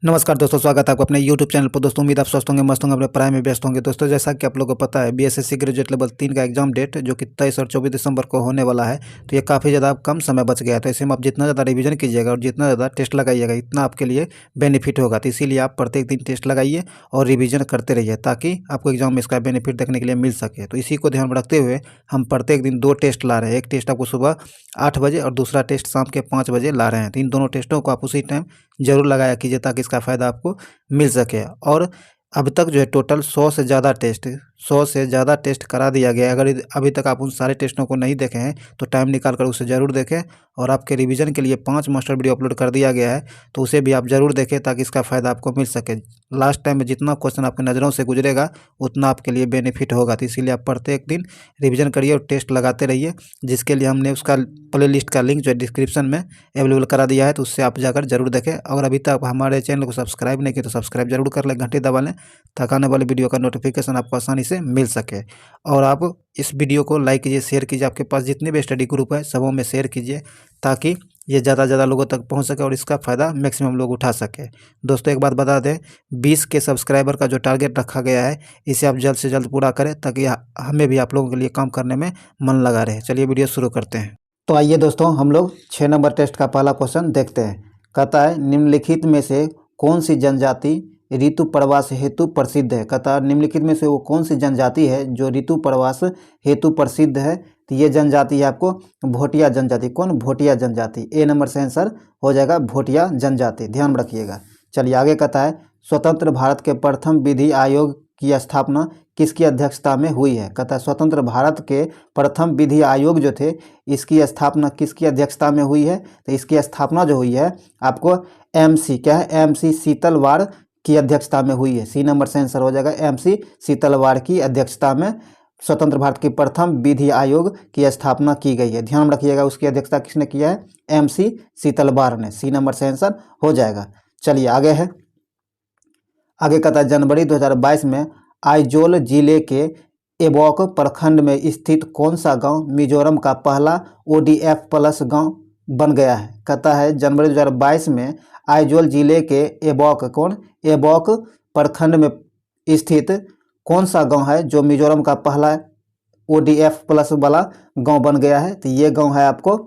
नमस्कार दोस्तों, स्वागत है आपको अपने YouTube चैनल पर। दोस्तों उम्मीद आप स्वस्थ होंगे, मस्त होंगे, अपने पढ़ाई में व्यस्त होंगे। दोस्तों जैसा कि आप लोगों को पता है, बीएसएससी ग्रेजुएट लेवल 3 का एग्जाम डेट जो कि 23 और 24 दिसंबर को होने वाला है, तो ये काफ़ी ज़्यादा कम समय बच गया है। तो ऐसे में आप जितना ज़्यादा रिवीजन कीजिएगा और जितना ज़्यादा टेस्ट लगाइएगा, इतना आपके लिए बेनिफिट होगा। तो इसीलिए आप प्रत्येक दिन टेस्ट लगाइए और रिवीजन करते रहिए, ताकि आपको एग्जाम में इसका बेनिफिट देखने के लिए मिल सके। तो इसी को ध्यान में रखते हुए हम प्रत्येक दिन 2 टेस्ट ला रहे हैं। एक टेस्ट आपको सुबह 8 बजे और दूसरा टेस्ट शाम के 5 बजे ला रहे हैं। तो इन दोनों टेस्टों को आप उसी टाइम ज़रूर लगाया कीजिए, ताकि इसका फ़ायदा आपको मिल सके। और अब तक जो है टोटल 100 से ज़्यादा टेस्ट करा दिया गया है। अगर अभी तक आप उन सारे टेस्टों को नहीं देखे हैं तो टाइम निकाल कर उसे ज़रूर देखें। और आपके रिवीजन के लिए 5 मास्टर वीडियो अपलोड कर दिया गया है, तो उसे भी आप ज़रूर देखें, ताकि इसका फ़ायदा आपको मिल सके। लास्ट टाइम में जितना क्वेश्चन आपकी नज़रों से गुजरेगा, उतना आपके लिए बेनिफिट होगा। तो इसीलिए आप प्रत्येक दिन रिवीजन करिए और टेस्ट लगाते रहिए, जिसके लिए हमने उसका प्ले लिस्ट का लिंक जो है डिस्क्रिप्शन में अवेलेबल करा दिया है, तो उससे आप जाकर जरूर देखें। अगर अभी तक हमारे चैनल को सब्सक्राइब नहीं किया तो सब्सक्राइब जरूर कर लें, घंटी दबा लें, ताकि आने वाली वीडियो का नोटिफिकेशन आपको आसानी से मिल सके। और आप इस वीडियो को लाइक कीजिए, शेयर कीजिए, आपके पास जितने भी स्टडी ग्रुप है सबों में शेयर कीजिए, ताकि ये ज़्यादा से ज़्यादा लोगों तक पहुंच सके और इसका फ़ायदा मैक्सिमम लोग उठा सके। दोस्तों एक बात बता दें, 20 के सब्सक्राइबर का जो टारगेट रखा गया है, इसे आप जल्द से जल्द पूरा करें, ताकि हमें भी आप लोगों के लिए काम करने में मन लगा रहे। चलिए वीडियो शुरू करते हैं। तो आइए दोस्तों, हम लोग 6 नंबर टेस्ट का पहला क्वेश्चन देखते हैं। कहता है, निम्नलिखित में से कौन सी जनजाति ऋतु प्रवास हेतु प्रसिद्ध है। कहता है निम्नलिखित में से वो कौन सी जनजाति है जो ऋतु प्रवास हेतु प्रसिद्ध है। तो ये जनजाति है आपको भोटिया जनजाति। कौन? भोटिया जनजाति। ए नंबर से आंसर हो जाएगा भोटिया जनजाति, ध्यान रखिएगा। चलिए आगे कहता है, स्वतंत्र भारत के प्रथम विधि आयोग की स्थापना किसकी अध्यक्षता में हुई है। कहता है स्वतंत्र भारत के प्रथम विधि आयोग जो थे, इसकी स्थापना किसकी अध्यक्षता में हुई है। तो इसकी स्थापना जो हुई है आपको एमसी, क्या है, एमसी शीतलवाड़ की अध्यक्षता में हुई है। सी नंबर से आंसर हो जाएगा एमसी शीतलवाड़ की अध्यक्षता में स्वतंत्र भारत के प्रथम विधि आयोग की स्थापना की गई है। ध्यान रखिएगा, उसकी अध्यक्षता किसने किया है? एमसी शीतलवाड़ ने। सी नंबर से आंसर हो जाएगा। चलिए आगे है, आगे कहता है, जनवरी 2022 में आइजोल जिले के एबॉक प्रखंड में स्थित कौन सा गांव मिजोरम का पहला ODF प्लस गांव बन गया है। कहता है जनवरी 2022 में आइजोल जिले के एबॉक, कौन, एबॉक प्रखंड में स्थित कौन सा गांव है जो मिजोरम का पहला ODF प्लस वाला गांव बन गया है। तो ये गांव है आपको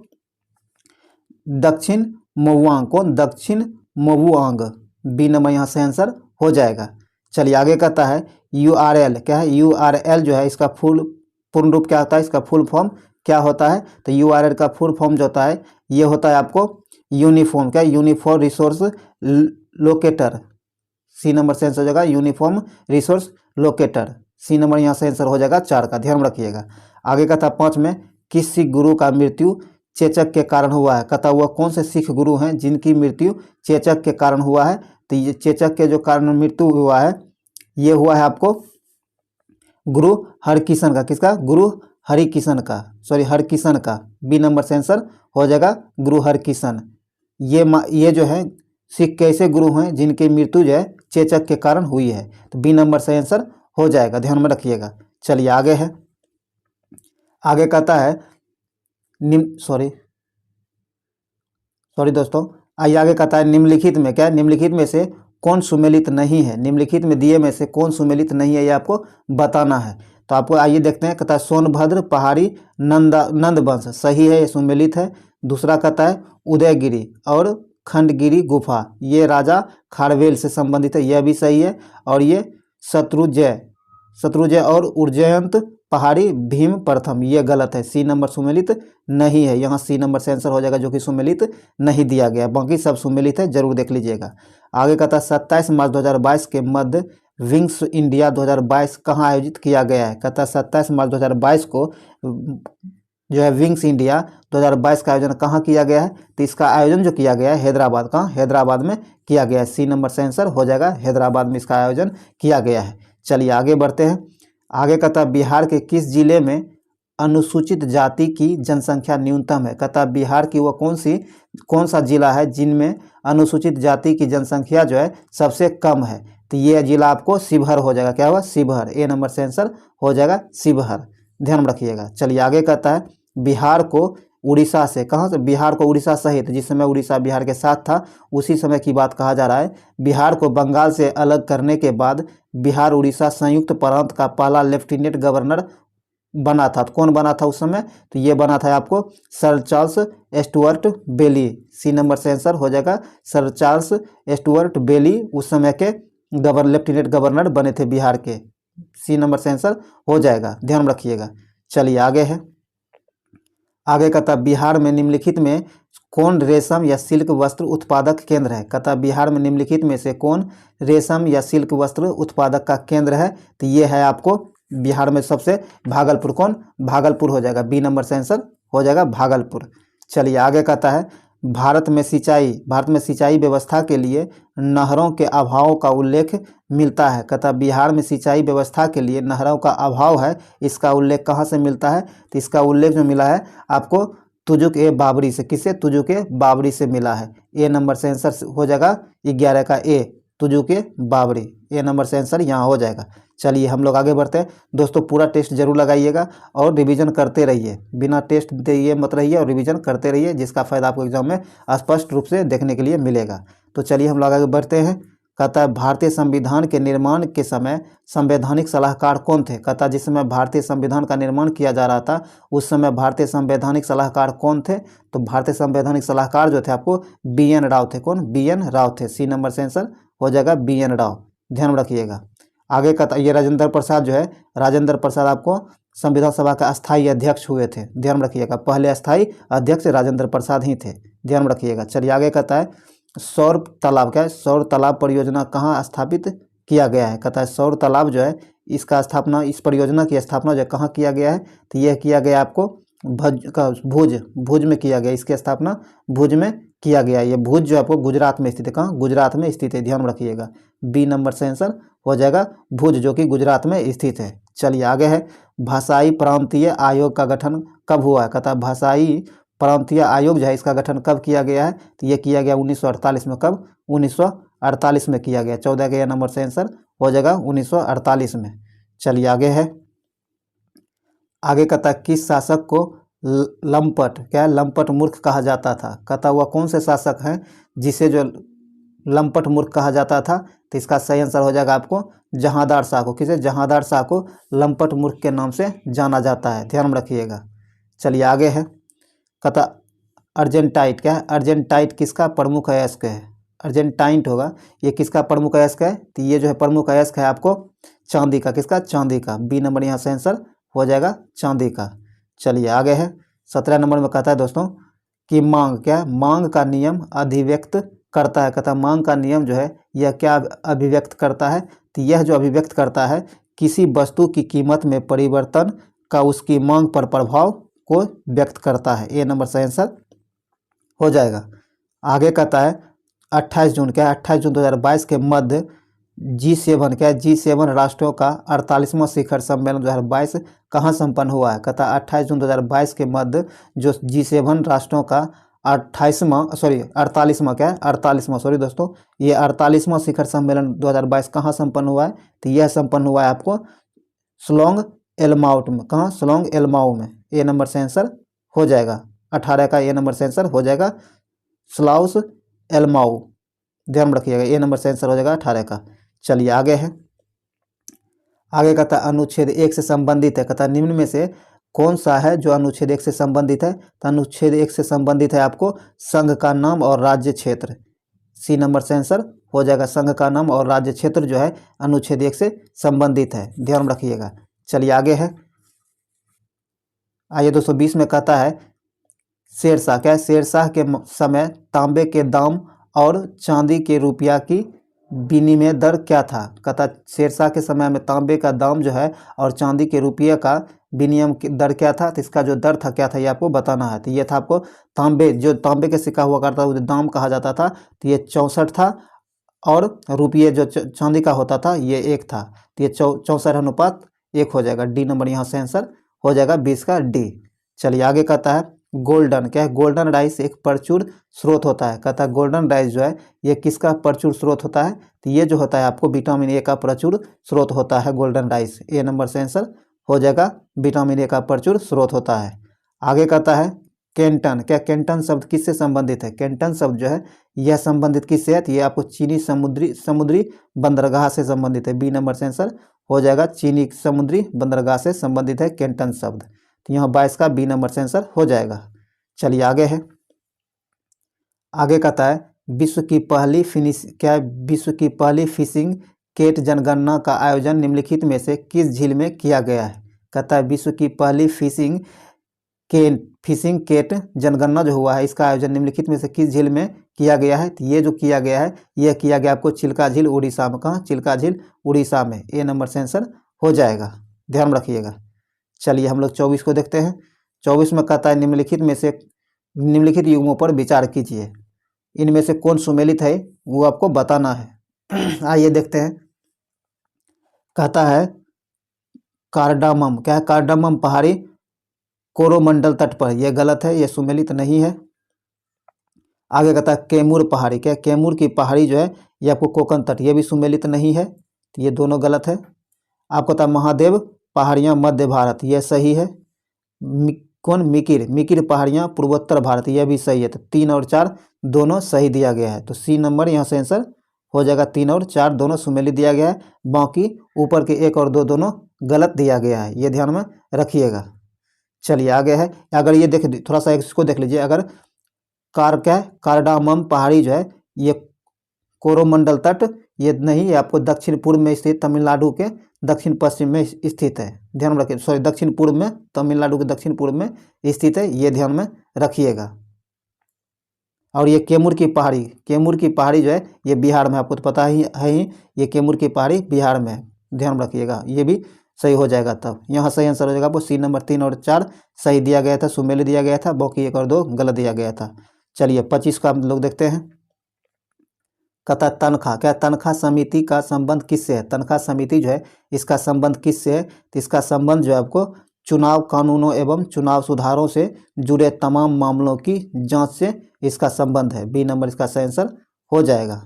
दक्षिण मोवुआंग। कौन? दक्षिण मोवुआंग। बी नंबर यहाँ से आंसर हो जाएगा। चलिए आगे कहता है, URL, क्या है, URL जो है इसका पूर्ण रूप क्या होता है, इसका फुल फॉर्म क्या होता है। तो URL का फुल फॉर्म जो होता है, ये होता है आपको यूनिफॉर्म, क्या, uniform resource locator. C number से आंसर हो जाएगा uniform resource locator. C number यहाँ से आंसर हो जाएगा 4 का, ध्यान रखिएगा। आगे कहता है 5 में, किस सिख गुरु का मृत्यु चेचक के कारण हुआ है। कहता हुआ कौन से सिख गुरु हैं जिनकी मृत्यु चेचक के कारण हुआ है। तो ये चेचक के जो कारण मृत्यु हुआ है, ये हुआ है आपको गुरु हरकिशन का। किसका? गुरु हरिकिशन का, सॉरी हरकिशन का। बी नंबर से आंसर हो जाएगा गुरु हरकिशन। ये जो है सिख कैसे गुरु हैं जिनकी मृत्यु जो है चेचक के कारण हुई है। तो बी नंबर से आंसर हो जाएगा, ध्यान में रखिएगा। चलिए आगे है, आगे कहता है सॉरी दोस्तों, आइए आगे कहता है, निम्नलिखित में, क्या है, निम्नलिखित में से कौन सुमेलित नहीं है। निम्नलिखित में दिए में से कौन सुमेलित नहीं है, ये आपको बताना है। तो आपको आइए देखते हैं। कहता है सोनभद्र पहाड़ी नंदवंश, सही है, ये सुमेलित है। दूसरा कहता है उदयगिरी और खंडगिरी गुफा, ये राजा खारवेल से संबंधित है, यह भी सही है। और ये शत्रुंजय और उज्जयंत पहाड़ी भीम प्रथम, ये गलत है। सी नंबर सुमेलित नहीं है, यहाँ सी नंबर से आंसर हो जाएगा, जो कि सुमेलित नहीं दिया गया। बाकी सब सुमेलित है, जरूर देख लीजिएगा। आगे कहता है 27 मार्च 2022 के मध्य विंग्स इंडिया 2022 कहाँ आयोजित किया गया है। कहता है 27 मार्च 2022 को जो है विंग्स इंडिया 2022 का आयोजन कहाँ किया गया है। तो इसका आयोजन जो किया गया है हैदराबाद, कहाँ, हैदराबाद में किया गया है। सी नंबर से आंसर हो जाएगा, हैदराबाद में इसका आयोजन किया गया है। चलिए आगे बढ़ते हैं। आगे कहता है बिहार के किस जिले में अनुसूचित जाति की जनसंख्या न्यूनतम है। कहता है बिहार की वह कौन सा जिला है जिनमें अनुसूचित जाति की जनसंख्या जो है सबसे कम है। तो ये जिला आपको शिवहर हो जाएगा। क्या हुआ? शिवहर। ए नंबर से आंसर हो जाएगा शिवहर, ध्यान रखिएगा। चलिए आगे कहता है बिहार को उड़ीसा से, कहाँ से, बिहार को उड़ीसा सहित, जिस समय उड़ीसा बिहार के साथ था उसी समय की बात कहा जा रहा है। बिहार को बंगाल से अलग करने के बाद बिहार उड़ीसा संयुक्त प्रांत का पहला लेफ्टिनेंट गवर्नर बना था। तो कौन बना था उस समय? तो ये बना था आपको सर चार्ल्स स्टुअर्ट बेली। सी नंबर से आंसर हो जाएगा सर चार्ल्स स्टुअर्ट बेली उस समय के लेफ्टिनेंट गवर्नर बने थे बिहार के। सी नंबर से आंसर हो जाएगा, ध्यान रखिएगा। चलिए आगे है, आगे कहता बिहार में निम्नलिखित में कौन रेशम या सिल्क वस्त्र उत्पादक केंद्र है? कहता बिहार में निम्नलिखित में से कौन रेशम या सिल्क वस्त्र उत्पादक का केंद्र है? तो ये है आपको बिहार में सबसे भागलपुर। कौन? भागलपुर हो जाएगा, बी नंबर से आंसर हो जाएगा भागलपुर। चलिए आगे कहता है भारत में सिंचाई व्यवस्था के लिए नहरों के अभाव का उल्लेख मिलता है। कहता बिहार में सिंचाई व्यवस्था के लिए नहरों का अभाव है, इसका उल्लेख कहाँ से मिलता है? तो इसका उल्लेख जो मिला है आपको तुजुक ए बाबरी से। किससे? तुजुक ए बाबरी से मिला है। ए नंबर से आंसर हो जाएगा 11 का ए, तुजुक ए बाबरी। ए नंबर से आंसर यहाँ हो जाएगा। चलिए हम लोग आगे बढ़ते हैं। दोस्तों पूरा टेस्ट जरूर लगाइएगा और रिवीजन करते रहिए, बिना टेस्ट दिए मत रहिए और रिवीजन करते रहिए, जिसका फायदा आपको एग्जाम में स्पष्ट रूप से देखने के लिए मिलेगा। तो चलिए हम लोग आगे बढ़ते हैं। कहता है भारतीय संविधान के निर्माण के समय संवैधानिक सलाहकार कौन थे? कहता जिस समय भारतीय संविधान का निर्माण किया जा रहा था उस समय भारतीय संवैधानिक सलाहकार कौन थे? तो भारतीय संवैधानिक सलाहकार जो थे आपको BN राव थे। कौन? BN राव थे। सी नंबर से आंसर हो जाएगा BN राव, ध्यान रखिएगा। आगे कहता ये राजेंद्र प्रसाद जो है, राजेंद्र प्रसाद आपको संविधान सभा का अस्थायी अध्यक्ष हुए थे, ध्यान रखिएगा। पहले अस्थायी अध्यक्ष राजेंद्र प्रसाद ही थे, ध्यान रखिएगा। चलिए आगे कहता है सौर तालाब, क्या है? सौर तालाब परियोजना कहाँ स्थापित किया गया है? कहता है सौर तालाब जो है इसका स्थापना, इस परियोजना की स्थापना जो कहाँ किया गया है? तो यह किया गया आपको भुज में किया गया। इसकी स्थापना भुज में किया गया। ये भुज जो आपको गुजरात में स्थित है। कहाँ? गुजरात में स्थित है, ध्यान रखिएगा। बी नंबर से आंसर हो जाएगा भुज, जो कि गुजरात में स्थित है। चलिए आगे है भाषाई प्रांतीय आयोग का गठन कब हुआ है? कहता है भाषाई प्रांतीय आयोग जो है इसका गठन कब किया गया है? तो ये किया गया 1948 में। कब? 1948 में किया गया। 14 का नंबर से आंसर हो जाएगा 1948 में। चलिए आगे है, आगे कहता है किस शासक को लंपट, क्या लंपट मूर्ख कहा जाता था? कहता वह कौन से शासक हैं जिसे जो लंपट मूर्ख कहा जाता था? तो इसका सही आंसर हो जाएगा आपको जहांदार शाह को। किसे? जहांदार शाह को लंपट मूर्ख के नाम से जाना जाता है, ध्यान रखिएगा। चलिए आगे है, कहता अर्जेंटाइट, क्या है? अर्जेंटाइट किसका प्रमुख अयस्क है? अर्जेंटाइट होगा, ये किसका प्रमुख अयस्क है? तो ये जो है प्रमुख अयस्क है आपको चांदी का। किसका? चांदी का। बी नंबर यहाँ से आंसर हो जाएगा चांदी का। चलिए आगे है 17 नंबर में कहता है दोस्तों कि मांग, क्या है? मांग का नियम अभिव्यक्त करता है। कहता मांग का नियम जो है यह क्या अभिव्यक्त करता है? तो यह जो अभिव्यक्त करता है किसी वस्तु की कीमत में परिवर्तन का उसकी मांग पर प्रभाव को व्यक्त करता है। ए नंबर से आंसर हो जाएगा। आगे कहता है 28 जून, क्या है? 28 जून 2022 के मध्य G7, क्या है? G7 राष्ट्रों का 48वां शिखर सम्मेलन 2022 कहाँ संपन्न हुआ है? कहता 28 जून 2022 के मध्य जो G7 राष्ट्रों का 48वां, क्या है? 48वां, सॉरी दोस्तों, ये 48वां शिखर सम्मेलन 2022 कहाँ संपन्न हुआ है? तो यह संपन्न हुआ है आपको शिलोंग एलमाउट में। कहाँ? शिलोंग एलमाऊ में। ए नंबर से आंसर हो जाएगा 18 का। ए नंबर से आंसर हो जाएगा स्लाउस एलमाऊ, ध्यान रखिएगा। ए नंबर से आंसर हो जाएगा 18 का। चलिए आगे है, आगे कहता है अनुच्छेद 1 से संबंधित है। कहता निम्न में से कौन सा है जो अनुच्छेद 1 से संबंधित है? तो अनुच्छेद 1 से संबंधित है आपको संघ का नाम और राज्य क्षेत्र। सी नंबर से आंसर हो जाएगा संघ का नाम और राज्य क्षेत्र जो है अनुच्छेद 1 से संबंधित है, ध्यान रखिएगा। चलिए आगे है, आइए 220 में कहता है शेरशाह, क्या है? शेरशाह के समय तांबे के दाम और चांदी के रुपया की विनिमय दर क्या था? कहता शेरशाह के समय में तांबे का दाम जो है और चांदी के रुपये का विनिमय दर क्या था? तो इसका जो दर था क्या था ये आपको बताना है। तो ये था आपको तांबे के सिक्का हुआ करता था दाम कहा जाता था, तो ये 64 था और रुपये जो चांदी का होता था ये 1 था। तो ये 64:1 हो जाएगा। डी नंबर यहाँ से आंसर हो जाएगा 20 का डी। चलिए आगे कहता है गोल्डन, क्या है? गोल्डन राइस एक प्रचुर स्रोत होता है। कहता है गोल्डन राइस जो है ये किसका प्रचुर स्रोत होता है? तो ये जो होता है आपको विटामिन ए का प्रचुर स्रोत होता है गोल्डन राइस। ए नंबर से आंसर हो जाएगा विटामिन ए का प्रचुर स्रोत होता है। आगे कहता है कैंटन, क्या कैंटन शब्द किससे संबंधित है? कैंटन शब्द जो है यह संबंधित किससे है? तो ये आपको चीनी समुद्री बंदरगाह से संबंधित है। बी नंबर से आंसर हो जाएगा, चीनी समुद्री बंदरगाह से संबंधित है कैंटन शब्द। तो यहाँ 22 का बी नंबर से आंसर हो जाएगा। चलिए आगे है, आगे कहता है विश्व की पहली विश्व की पहली फिशिंग केट जनगणना का आयोजन निम्नलिखित में से किस झील में किया गया है? कहता है विश्व की पहली फिशिंग केट जनगणना जो हुआ है इसका आयोजन निम्नलिखित में से किस झील में किया गया है? तो ये जो किया गया है यह किया गया आपको चिल्का झील उड़ीसा में। कहाँ? चिल्का झील उड़ीसा में। ए नंबर से आंसर हो जाएगा, ध्यान रखिएगा। चलिए हम लोग 24 को देखते हैं। 24 में कहता है निम्नलिखित युग्मों पर विचार कीजिए, इनमें से कौन सुमेलित है वो आपको बताना है। आइए देखते हैं। कहता है कार्डामम, क्या है? कार्डामम पहाड़ी कोरोमंडल तट पर, यह गलत है, यह सुमेलित नहीं है। आगे कहता है कैमूर पहाड़ी, क्या कैमूर की पहाड़ी जो है ये आपको कोकण तट, ये भी सुमेलित नहीं है, तो ये दोनों गलत है। आपको कहता है महादेव पहाड़ियाँ मध्य भारत, यह सही है। मिकिर पहाड़ियाँ पूर्वोत्तर भारत, यह भी सही है। तो 3 और 4 दोनों सही दिया गया है, तो सी नंबर यहाँ से आंसर हो जाएगा। 3 और 4 दोनों सुमेलित दिया गया है, बाकी ऊपर के 1 और 2 दोनों गलत दिया गया है, ये ध्यान में रखिएगा। चलिए आगे है, अगर ये देख थोड़ा सा इसको देख लीजिए। अगर कार्डामम पहाड़ी जो है ये कोरोमंडल तट ये नहीं, ये आपको दक्षिण पूर्व में स्थित तमिलनाडु के दक्षिण पश्चिम में स्थित है, ध्यान रखिए। सॉरी, दक्षिण पूर्व में, तमिलनाडु के दक्षिण पूर्व में स्थित है, ये ध्यान में रखिएगा। और ये कैमूर की पहाड़ी जो है ये बिहार में, आपको तो पता ही है ही, ये कैमूर की पहाड़ी बिहार में है, ध्यान रखिएगा। ये भी सही हो जाएगा, तब यहाँ सही आंसर हो जाएगा आपको सी नंबर। 3 और 4 सही दिया गया था, सुमेलित दिया गया था, बाकी 1 और 2 गलत दिया गया था। चलिए 25 का हम लोग देखते हैं। कहता है तनख्वाह, क्या तनख्वाह समिति का संबंध किससे है? तनख्वाह समिति जो है इसका संबंध किससे है? तो इसका संबंध जो है आपको चुनाव कानूनों एवं चुनाव सुधारों से जुड़े तमाम मामलों की जांच से इसका संबंध है। बी नंबर इसका सही आंसर हो जाएगा।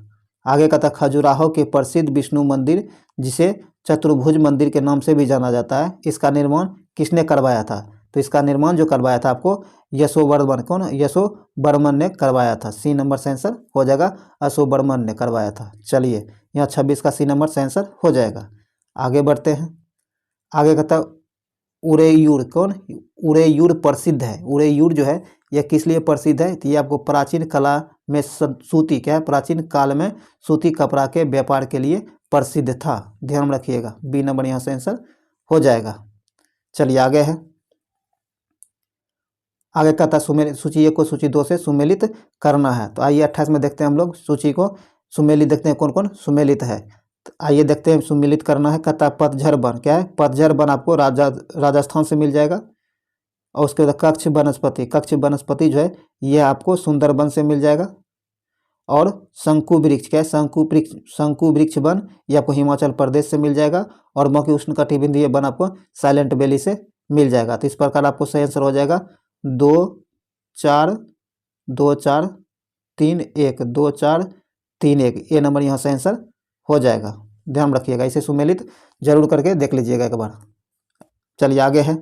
आगे कहता है खजुराहो के प्रसिद्ध विष्णु मंदिर जिसे चतुर्भुज मंदिर के नाम से भी जाना जाता है, इसका निर्माण किसने करवाया था? तो इसका निर्माण जो करवाया था आपको यशोवर्मन ने करवाया था। सी नंबर से आंसर हो जाएगा, यशोवर्मन ने करवाया था। चलिए यहाँ 26 का सी नंबर से आंसर हो जाएगा। आगे बढ़ते हैं। आगे कहता है उरेयूर प्रसिद्ध है। उरेयूर जो है यह किस लिए प्रसिद्ध है? तो ये आपको प्राचीन कला में सूती, क्या है, प्राचीन काल में सूती कपड़ा के व्यापार के लिए प्रसिद्ध था, ध्यान रखिएगा। बी नंबर यहाँ से आंसर हो जाएगा। चलिए आगे है। आगे कहता है सूची 1 को सूची 2 से सुमेलित करना है। तो आइए 28 में देखते हैं हम लोग सूची को सुमेलित, देखते हैं कौन कौन सुमेलित है। तो आइए देखते हैं सुमेलित करना है। कहता है पतझड़ वन, क्या है? पतझड़ वन आपको राजस्थान से मिल जाएगा। और उसके बाद कच्छ वनस्पति जो है यह आपको सुंदरबन से मिल जाएगा। और शंकु वृक्ष, क्या है? शंकु वृक्ष वन ये आपको हिमाचल प्रदेश से मिल जाएगा। और बाकी उष्णकटिबंधीय वन आपको साइलेंट वैली से मिल जाएगा। तो इस प्रकार आपको सही आंसर हो जाएगा 2 4 2 4 3 1 2 4 3 1। ये नंबर यहाँ से आंसर हो जाएगा, ध्यान रखिएगा। इसे सुमेलित जरूर करके देख लीजिएगा एक बार। चलिए आगे है।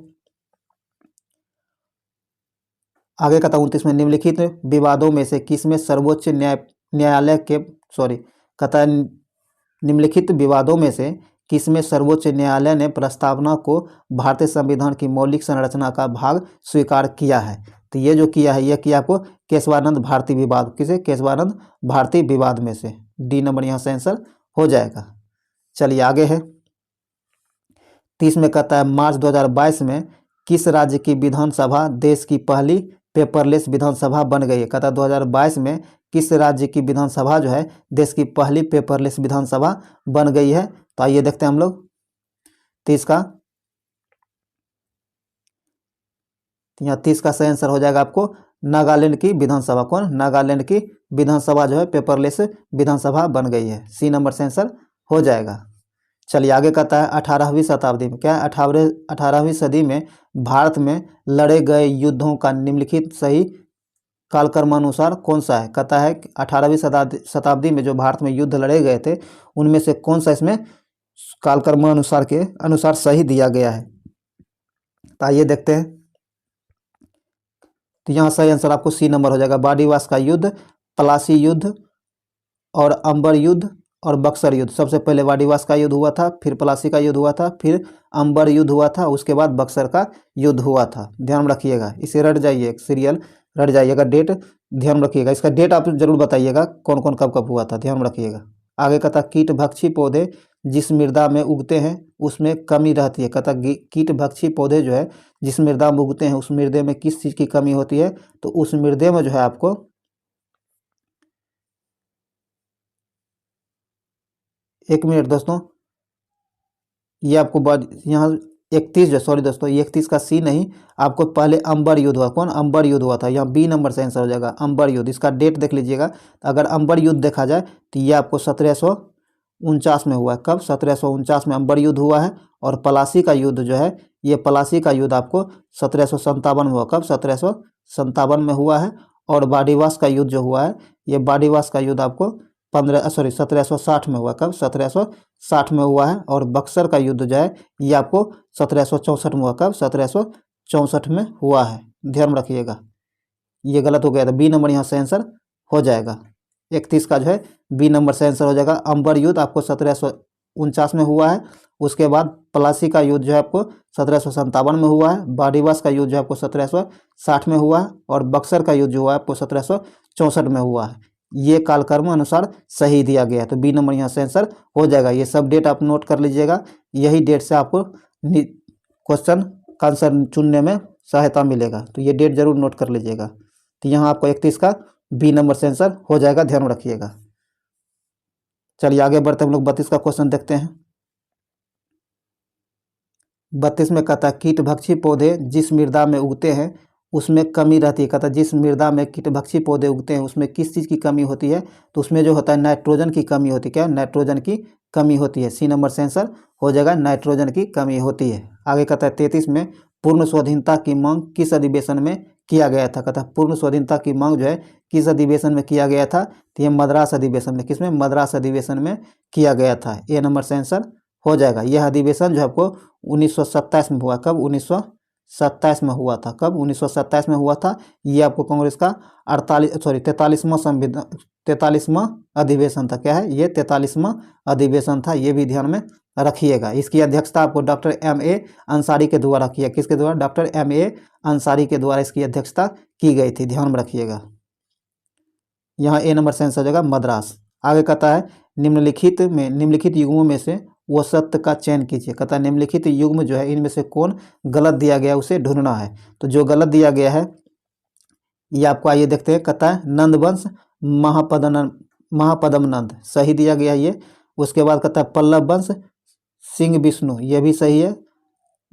आगे का 29 में निम्नलिखित विवादों में से किसमें सर्वोच्च न्यायालय के कहता है निम्नलिखित विवादों में से किसमें सर्वोच्च न्यायालय ने प्रस्तावना को भारतीय संविधान की मौलिक संरचना का भाग स्वीकार किया है? तो ये जो किया है यह किया आपको केशवानंद भारती विवाद, किसे? केशवानंद भारती विवाद में से। डी नंबर यहाँ से आंसर हो जाएगा। चलिए आगे है। 30 में कहता है मार्च 2022 में किस राज्य की विधानसभा देश की पहली पेपरलेस विधानसभा बन गई है? कहता है 2022 में किस राज्य की विधानसभा जो है देश की पहली पेपरलेस विधानसभा बन गई है? तो आइए देखते हैं हम लोग 30 का। यहाँ 30 का सही आंसर हो जाएगा आपको नागालैंड की विधानसभा। कौन? नागालैंड की विधानसभा जो है पेपरलेस विधानसभा बन गई है। सी नंबर से आंसर हो जाएगा। चलिए आगे कहता है 18वीं शताब्दी में, क्या है? 18वीं सदी में भारत में लड़े गए युद्धों का निम्नलिखित सही कालक्रमानुसार कौन सा है? कहता है 18वीं शताब्दी में जो भारत में युद्ध लड़े गए थे उनमें से कौन सा इसमें कालक्रमानुसार के अनुसार सही दिया गया है? तो आइए देखते हैं। तो यहाँ सही आंसर आपको सी नंबर हो जाएगा। बाडीवास का युद्ध, पलासी युद्ध और अंबर युद्ध और बक्सर युद्ध। सबसे पहले वाडीवास का युद्ध हुआ था, फिर पलासी का युद्ध हुआ था, फिर अंबर युद्ध हुआ था, उसके बाद बक्सर का युद्ध हुआ था। ध्यान रखिएगा, इसे रट जाइए, सीरियल रट जाइएगा, डेट ध्यान रखिएगा। इसका डेट आप जरूर बताइएगा कौन कौन कब कब हुआ था, ध्यान रखिएगा। आगे कहता कीट भक्षी पौधे जिस मृदा में उगते हैं उसमें कमी रहती है। कहता कीट भक्षी पौधे जो है जिस मृदा में उगते हैं उस मृदे में किस चीज़ की कमी होती है, तो उस मृदे में जो है आपको, एक मिनट दोस्तों, ये आपको यहाँ 31 जो, सॉरी दोस्तों, ये 31 का सी नहीं, आपको पहले अंबर युद्ध हुआ। कौन? अंबर युद्ध हुआ था। यहाँ बी नंबर से आंसर हो जाएगा, अंबर युद्ध। इसका डेट देख लीजिएगा। अगर अंबर युद्ध देखा जाए तो ये आपको 1749 में हुआ है। कब? 1749 में अंबर युद्ध हुआ है। और पलासी का युद्ध जो है, ये पलासी का युद्ध आपको 1757 में हुआ। कब? 1757 में हुआ है। और बाडीवास का युद्ध जो हुआ है, ये बाडीवास का युद्ध आपको 1760 में हुआ। कब? 1760 में हुआ है। और बक्सर का युद्ध जो है ये आपको 1764 में हुआ। कब? 1764 में हुआ है। ध्यान रखिएगा, ये गलत हो गया था, बी नंबर यहाँ से आंसर हो जाएगा। 31 का जो है बी नंबर से आंसर हो जाएगा। अंबर युद्ध आपको 1749 में हुआ है। उसके बाद पलासी का युद्ध जो है आपको 1757 में हुआ है। बाडीवास का युद्ध जो है आपको 1760 में हुआ है। और बक्सर का युद्ध जो हुआ है आपको 1764 में हुआ है। ये कालक्रम अनुसार सही दिया गया है, तो बी नंबर यहाँ से आंसर हो जाएगा। ये सब डेट आप नोट कर लीजिएगा, यही डेट से आपको क्वेश्चन का आंसर चुनने में सहायता मिलेगा, तो ये डेट जरूर नोट कर लीजिएगा। तो यहाँ आपको 31 का बी नंबर से आंसर हो जाएगा, ध्यान रखिएगा। चलिए आगे बढ़ते हम लोग 32 का क्वेश्चन देखते हैं। 32 में कहता है कीट भक्षी पौधे जिस मृदा में उगते हैं उसमें कमी रहती है। कहता है जिस मृदा में कीटभक्षी पौधे उगते हैं उसमें किस चीज़ की कमी होती है, तो उसमें जो होता है नाइट्रोजन की कमी होती है। क्या? नाइट्रोजन की कमी होती है। सी नंबर से आंसर हो जाएगा, नाइट्रोजन की कमी होती है। आगे कहता है 33 में पूर्ण स्वाधीनता की मांग किस अधिवेशन में किया गया था। कहता है पूर्ण स्वाधीनता की मांग जो है किस अधिवेशन में किया गया था, तो ये मद्रास अधिवेशन में। किसमें? मद्रास अधिवेशन में किया गया था। ए नंबर से आंसर हो जाएगा। यह अधिवेशन जो आपको 1927 में हुआ। कब? 1927 में हुआ था। कब? 1927 में हुआ था। ये आपको कांग्रेस का 43वां अधिवेशन था। क्या है? ये 43वां अधिवेशन था, ये भी ध्यान में रखिएगा। इसकी अध्यक्षता आपको डॉक्टर M.A. अंसारी के द्वारा किया। किसके द्वारा? Doctor M.A. अंसारी के द्वारा इसकी अध्यक्षता की गई थी, ध्यान में रखिएगा। यहाँ ए नंबर से आंसर हो जाएगा, मद्रास। आगे कहता है निम्नलिखित युग्मों में से वो सत्य का चयन कीजिए। कहता है निम्नलिखित युग्म जो है इनमें से कौन गलत दिया गया उसे ढूंढना है। तो जो गलत दिया गया है ये आपको आइए देखते हैं। कहता है नंदवंश महापद्म नंद, सही दिया गया ये। उसके बाद कहता है पल्लव वंश सिंह विष्णु, यह भी सही है।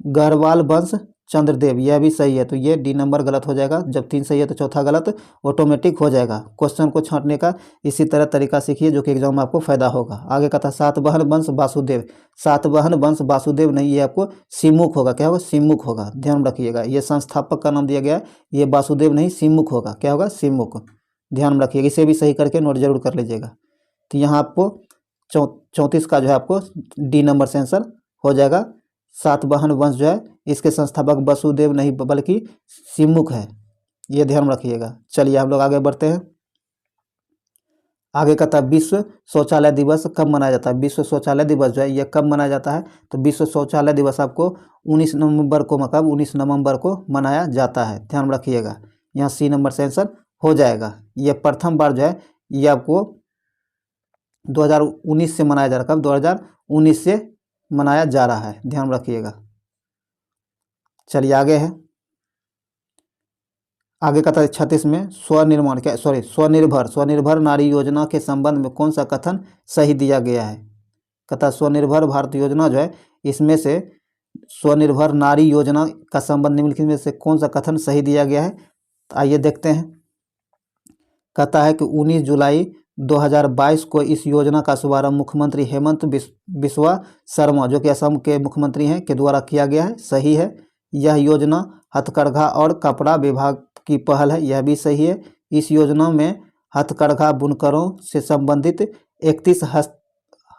गढ़वाल वंश चंद्रदेव, यह भी सही है। तो ये डी नंबर गलत हो जाएगा। जब 3 सही है तो चौथा गलत ऑटोमेटिक हो जाएगा। क्वेश्चन को छांटने का इसी तरह तरीका सीखिए जो कि एग्जाम में आपको फायदा होगा। आगे कहता है सातवाहन वंश वासुदेव, सातवाहन वंश वासुदेव नहीं, ये आपको सिमुख होगा। क्या होगा? सिमुख होगा, ध्यान रखिएगा। ये संस्थापक का नाम दिया गया है, ये वासुदेव नहीं सिमुख होगा। क्या होगा? सिमुख, ध्यान रखिएगा। इसे भी सही करके नोट जरूर कर लीजिएगा। तो यहाँ आपको 34 का जो है आपको डी नंबर से आंसर हो जाएगा। सातवाहन वंश जो है इसके संस्थापक वसुदेव नहीं बल्कि सिमुख है, ये ध्यान रखिएगा। चलिए हम लोग आगे बढ़ते हैं। आगे कहता है विश्व शौचालय दिवस कब मनाया जाता है। विश्व शौचालय दिवस जो है ये कब मनाया जाता है, तो विश्व शौचालय दिवस आपको 19 नवंबर को, मतलब 19 नवंबर को मनाया जाता है, ध्यान रखिएगा। यहाँ सी नंबर से आंसर हो जाएगा। ये प्रथम बार जो है ये आपको 2019 से मनाया जा रहा है। कब? 2019 से मनाया जा रहा है, ध्यान रखिएगा। चलिए आगे है। आगे कहता है 36 में स्वनिर्भर नारी योजना के संबंध में कौन सा कथन सही दिया गया है। कहता है स्वनिर्भर भारत योजना जो है इसमें से स्वनिर्भर नारी योजना का संबंध निम्नलिखित में से कौन सा कथन सही दिया गया है, तो आइए देखते हैं। कहता है कि 19 जुलाई 2022 को इस योजना का शुभारंभ मुख्यमंत्री हेमंत बिस्वा शर्मा जो कि असम के मुख्यमंत्री हैं के द्वारा किया गया है, सही है। यह योजना हथकरघा और कपड़ा विभाग की पहल है, यह भी सही है। इस योजना में हथकरघा बुनकरों से संबंधित 31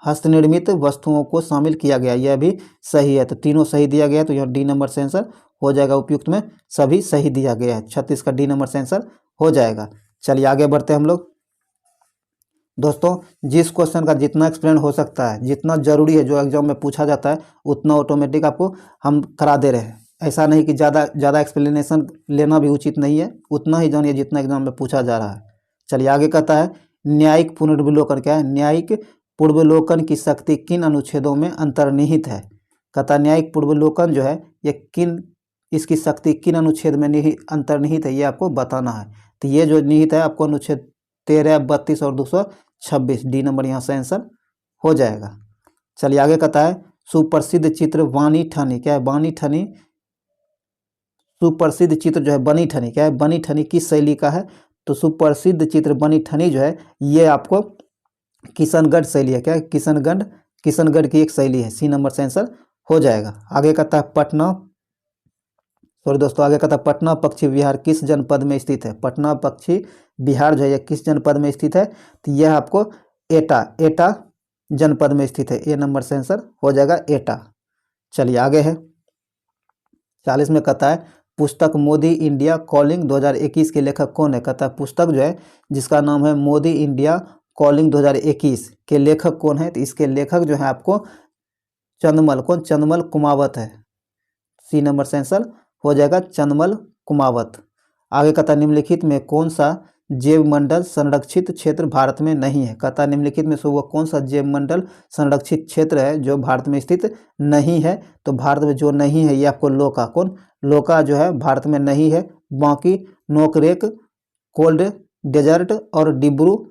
हस्तनिर्मित वस्तुओं को शामिल किया गया, यह भी सही है। तो तीनों सही दिया गया है, तो यह डी नंबर से आंसर हो जाएगा उपयुक्त में सभी सही दिया गया है। 36 का डी नंबर से आंसर हो जाएगा। चलिए आगे बढ़ते हैं हम लोग। दोस्तों जिस क्वेश्चन का जितना एक्सप्लेन हो सकता है, जितना जरूरी है जो एग्जाम में पूछा जाता है, उतना ऑटोमेटिक आपको हम करा दे रहे हैं। ऐसा नहीं कि ज़्यादा एक्सप्लेनेशन लेना भी उचित नहीं है, उतना ही जानिए जितना एग्जाम में पूछा जा रहा है। चलिए आगे कहता है न्यायिक पुनर्विलोकन क्या है। न्यायिक पूर्वावलोकन की शक्ति किन अनुच्छेदों में अंतर्निहित है। कहता न्यायिक पूर्वावलोकन जो है ये इसकी शक्ति किन अनुच्छेद में अंतर्निहित है, ये आपको बताना है। तो ये जो निहित है आपको अनुच्छेद 13, 32 और 226, डी नंबर यहाँ से आंसर हो जाएगा। चलिए आगे कहता है सुप्रसिद्ध चित्र वानी ठनी क्या है। वानी ठनी सुप्रसिद्ध चित्र जो है बनी ठनी क्या है। बनी ठनी किस शैली का है। तो सुप्रसिद्ध चित्र बनी ठनी जो है ये आपको किशनगढ़ शैली है क्या है। किशनगढ़ की एक शैली है, सी नंबर से आंसर हो जाएगा। आगे कहता है आगे कहता है पटना पश्चिम बिहार किस जनपद में स्थित है। पटना पश्चिम बिहार जो है किस जनपद में स्थित है। तो यह आपको एटा जनपद में स्थित है, ए नंबर से आंसर हो जाएगा एटा। चलिए आगे है 40 में कहता है पुस्तक मोदी इंडिया कॉलिंग 2021 के लेखक कौन है। कहता है पुस्तक जो है जिसका नाम है मोदी इंडिया कॉलिंग 2021 के लेखक कौन है। तो इसके लेखक जो है आपको चंदमल कुमावत है, सी नंबर से आंसर हो जाएगा चंदमल कुमावत। आगे कहता निम्नलिखित में कौन सा जैव मंडल संरक्षित क्षेत्र भारत में नहीं है। कहता निम्नलिखित में से वो कौन सा जैव मंडल संरक्षित क्षेत्र है जो भारत में स्थित नहीं है। तो भारत में जो नहीं है ये आपको लोका जो है भारत में नहीं है। बाकी नोकरेक, कोल्ड डेजर्ट और डिब्रू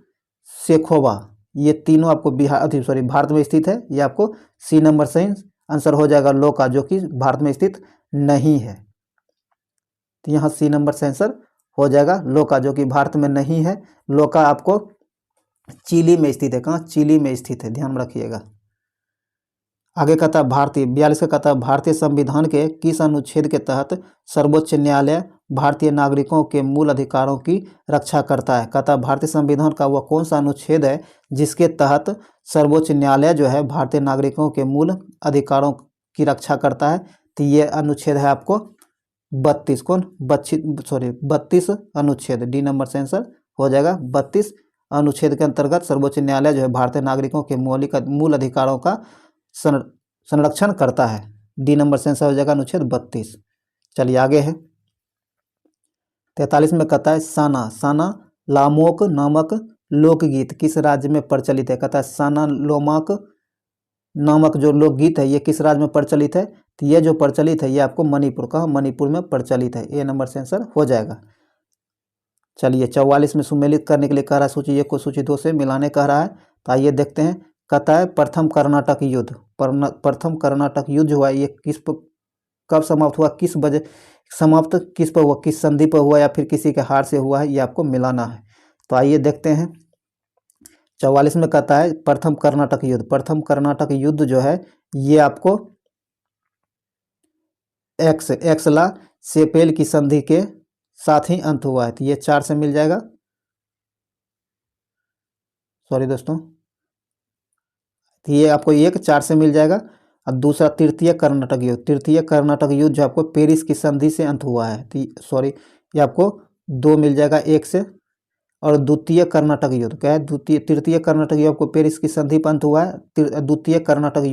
सेखोवा ये तीनों आपको भारत में स्थित है। ये आपको सी नंबर से आंसर हो जाएगा लोका, जो कि भारत में स्थित नहीं है। तो यहाँ सी नंबर से आंसर हो जाएगा लोका, जो कि भारत में नहीं है। लोका आपको चिली में स्थित है। कहाँ, चिली में स्थित है, ध्यान रखिएगा। आगे कहता है 42 का कहता है भारतीय संविधान के किस अनुच्छेद के तहत सर्वोच्च न्यायालय भारतीय नागरिकों के मूल अधिकारों की रक्षा करता है। कहता है भारतीय संविधान का वह कौन सा अनुच्छेद है जिसके तहत सर्वोच्च न्यायालय जो है भारतीय नागरिकों के मूल अधिकारों की रक्षा करता है। तो ये अनुच्छेद है आपको 32 अनुच्छेद, डी नंबर से आंसर हो जाएगा। 32 अनुच्छेद के अंतर्गत सर्वोच्च न्यायालय जो है भारतीय नागरिकों के मूल अधिकारों का संरक्षण करता है, डी नंबर से आंसर हो जाएगा अनुच्छेद 32। चलिए आगे है 43 में कहता है साना लामोक नामक लोकगीत किस राज्य में प्रचलित है। कहता है साना लोमाक नामक जो लोकगीत है ये किस राज्य में प्रचलित है। तो ये जो प्रचलित है ये आपको मणिपुर में प्रचलित है, ए नंबर से आंसर हो जाएगा। चलिए 44 में सुमेलित करने के लिए कह रहा है, सूची 1 को सूची 2 से मिलाने कह रहा है। तो आइए देखते हैं। कहता है प्रथम कर्नाटक युद्ध हुआ ये कब समाप्त हुआ, किस वजह समाप्त, किस पर हुआ, किस संधि पर हुआ या फिर किसी के हार से हुआ है, ये आपको मिलाना है। तो आइए देखते हैं। 44 में कहता है प्रथम कर्नाटक युद्ध जो है ये आपको एक्सला सेपेल की संधि के साथ ही अंत हुआ है। तो ये 4 से मिल जाएगा, सॉरी दोस्तों, तो ये आपको 4 से मिल जाएगा। और दूसरा तृतीय कर्नाटक युद्ध जो आपको पेरिस की संधि से अंत हुआ है। तो सॉरी ये आपको 2 मिल जाएगा 1 से। और द्वितीय कर्नाटक युद्ध क्या है, तृतीय कर्नाटक युद्ध आपको पेरिस की संधि पर अंत हुआ है। द्वितीय कर्नाटक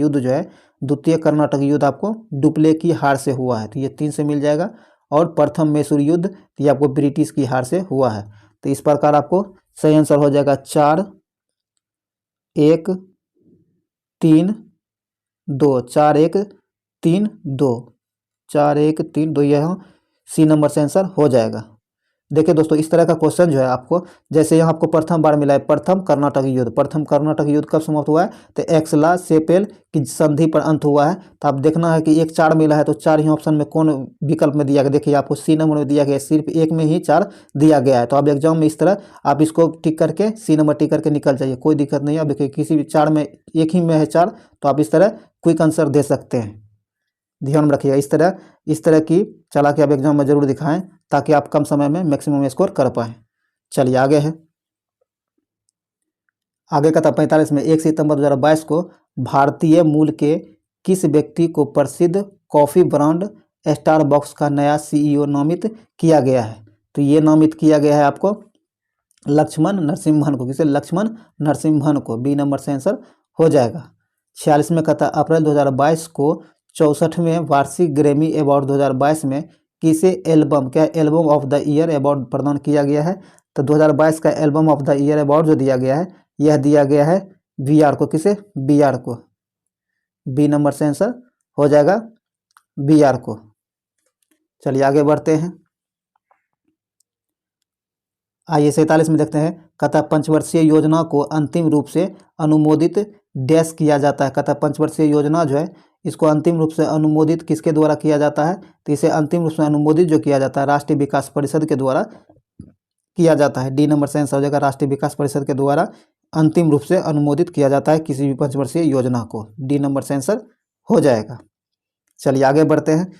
युद्ध आपको डुप्ले की हार से हुआ है। तो ये 3 से मिल जाएगा। और प्रथम मैसूर युद्ध ये आपको ब्रिटिश की हार से हुआ है। तो इस प्रकार आपको सही आंसर हो जाएगा 4 1 3 2 4 1 3 2 4 1 3 2 यह सी नंबर से आंसर हो जाएगा। देखिए दोस्तों इस तरह का क्वेश्चन जो है आपको, जैसे यहाँ आपको प्रथम बार मिला है प्रथम कर्नाटक युद्ध कब समाप्त हुआ है। तो एक्सला सेपेल की संधि पर अंत हुआ है। तो आप देखना है कि 1 4 मिला है, तो 4 ही ऑप्शन में कौन विकल्प में दिया गया। देखिए आपको सी नंबर में दिया गया, सिर्फ 1 में ही 4 दिया गया है। तो आप एग्जाम में इस तरह आप इसको टिक करके सी नंबर टिक करके निकल जाइए, कोई दिक्कत नहीं है। अब देखिए किसी भी 4 में, एक ही में है 4, तो आप इस तरह क्विक आंसर दे सकते हैं। ध्यान रखिएगा, इस तरह की चालाकी आप एग्जाम में जरूर दिखाएं ताकि आप कम समय में मैक्सिमम स्कोर कर पाएं। चलिए आगे है। आगे का था 45 में 1 सितंबर 2022 को भारतीय मूल के किस व्यक्ति को प्रसिद्ध कॉफ़ी ब्रांड स्टार बॉक्स का नया CEO नामित किया गया है? तो ये नामित किया गया है आपको लक्ष्मण नरसिम्हन को। किसे? लक्ष्मण नरसिम्हन को। बी नंबर से आंसर हो जाएगा। 46 में कहता है अप्रैल 2022 को 64वें वार्षिक ग्रैमी अवार्ड 2022 में किसे album of the year award प्रदान किया गया है? तो 2022 का album of the year award जो दिया गया है, यह दिया गया है VR को। किसे? VR को। बी नंबर से आंसर हो जाएगा VR को। चलिए आगे बढ़ते हैं। आइए 47 में देखते हैं। कहता पंचवर्षीय योजना को अंतिम रूप से अनुमोदित डैश किया जाता है। कहता पंचवर्षीय योजना जो है इसको अंतिम रूप से अनुमोदित किसके द्वारा किया जाता है? तो इसे अंतिम रूप से अनुमोदित जो किया जाता है राष्ट्रीय विकास परिषद के द्वारा किया जाता है। डी नंबर से आंसर हो जाएगा। राष्ट्रीय विकास परिषद के द्वारा अंतिम रूप से अनुमोदित किया जाता है किसी भी पंचवर्षीय योजना को। डी नंबर से आंसर हो जाएगा। चलिए आगे बढ़ते हैं।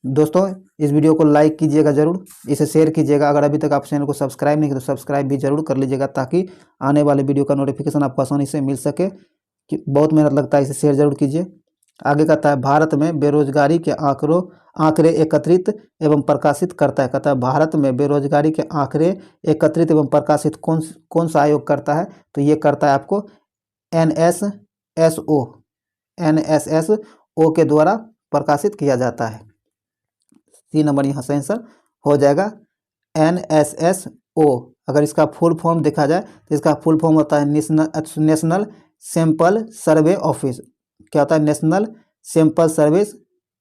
दोस्तों इस वीडियो को लाइक कीजिएगा जरूर, इसे शेयर कीजिएगा। अगर अभी तक आप चैनल को सब्सक्राइब नहीं किया तो सब्सक्राइब भी जरूर कर लीजिएगा ताकि आने वाले वीडियो का नोटिफिकेशन आपको आसानी से मिल सके। कि बहुत मेहनत लगता है, इसे शेयर जरूर कीजिए। आगे कहता है भारत में बेरोजगारी के आंकड़े एकत्रित एवं प्रकाशित करता है। कहता है भारत में बेरोजगारी के आंकड़े एकत्रित एवं प्रकाशित कौन सा आयोग करता है? तो ये करता है आपको NSSO के द्वारा प्रकाशित किया जाता है। सी नंबर यहाँ से आंसर हो जाएगा NSSO। अगर इसका फुल फॉर्म देखा जाए तो इसका फुल फॉर्म होता है नेशनल सैंपल सर्वे ऑफिस। क्या होता है? National sample